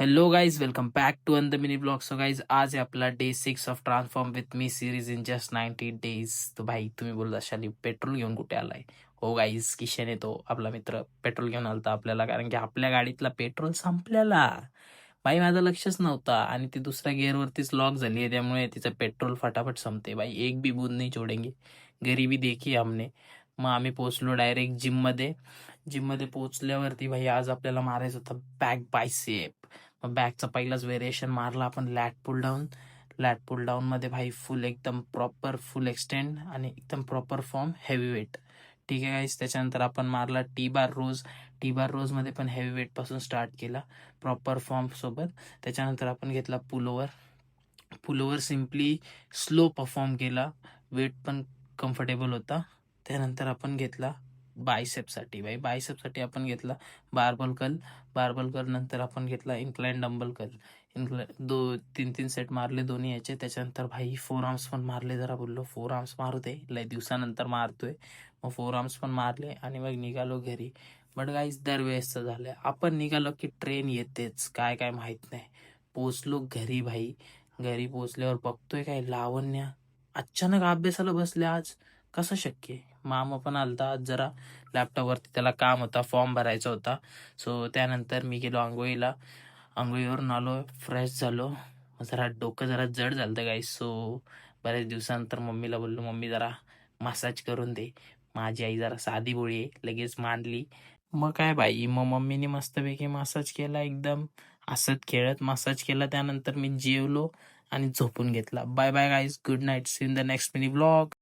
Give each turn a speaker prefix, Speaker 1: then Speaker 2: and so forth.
Speaker 1: Hello guys, welcome back to the mini blog. So guys, आज आहे आपला day 6 of transform with me series in just 90 days. तो भाई तुम्ही बोलत असाल पेट्रोल घेऊन कुठे आलाय. हो गाईज, किशन येतो आपला मित्र पेट्रोल घेऊन आलता आपल्याला, कारण की आपल्या गाडीतला पेट्रोल संपलेला. भाई माझं लक्षच नव्हता आणि ती दुसऱ्या गिअरवरतीच लॉक झाली आहे, त्यामुळे तिचं पेट्रोल फटाफट संपते भाई. एक भी बूंद नाही छोडेंगे. गरीबी देखी हमने. मग आम्ही पोहोचलो डायरेक्ट जिममध्ये. जिममध्ये पोहोचल्यावरती भाई आज आपल्याला मारायचं होतं बॅक बायसेप. मग बॅकचा पहिलाच व्हेरिएशन मारला आपण लॅट पुल डाऊन. लॅट पुल डाऊन मध्ये भाई फुल एकदम प्रॉपर फुल एक्सटेंड आणि एकदम प्रॉपर फॉर्म हेवी वेट. ठीक आहे गाईस. त्याच्यानंतर आपण मारला टी बार रोज. टी बार रोज मध्ये पण हेवी वेट पासून स्टार्ट केला प्रॉपर फॉर्म सोबत. त्याच्यानंतर आपण घेतला pullover. Pullover simply slow perform केला, वेट पण कम्फर्टेबल होता. त्यानंतर आपण घेतला बायसेपसाठी. भाई बायसेपसाठी आपण घेतला बार्बल कर्ल. बार्बल कर्ल नंतर आपण घेतला इन्क्लाइन डंबल कर्ल. तीन तीन सेट मारले दोन्ही याचे. त्याच्यानंतर भाई फोर आर्म्स पण मारले. जरा बोललो फोर आर्म्स मारू दे, लय दिवसानंतर मारतोय. मग फोर आर्म्स पण मारले आणि मग निघालो घरी. बट गाईज दरवेळेसचं झालंय, आपण निघालो की ट्रेन येतेच, काय काय माहित नाही. पोचलो घरी भाई. घरी पोचल्यावर बघतोय काय लावण्या अचानक अभ्यासाला बसले आज. कसं शक्य आहे. मामा पण आलता आज, जरा लॅपटॉपवरती त्याला काम होता, फॉर्म भरायचा होता. सो त्यानंतर मी गेलो आंघोळीला. आंघोळीवरून आलो, फ्रेश झालो. जरा डोकं जरा जड झालं गाईस. सो बऱ्याच दिवसानंतर मम्मीला बोललो, मम्मी जरा मसाज करून दे. माझी आई जरा साधी बोळी आहे, लगेच मांडली. मग काय बाई, मग मम्मीने मस्तपैकी मसाज केला, एकदम हसत खेळत मसाज केला. त्यानंतर मी जेवलो आणि झोपून घेतला. Bye bye guys, good night, see in the next mini blog.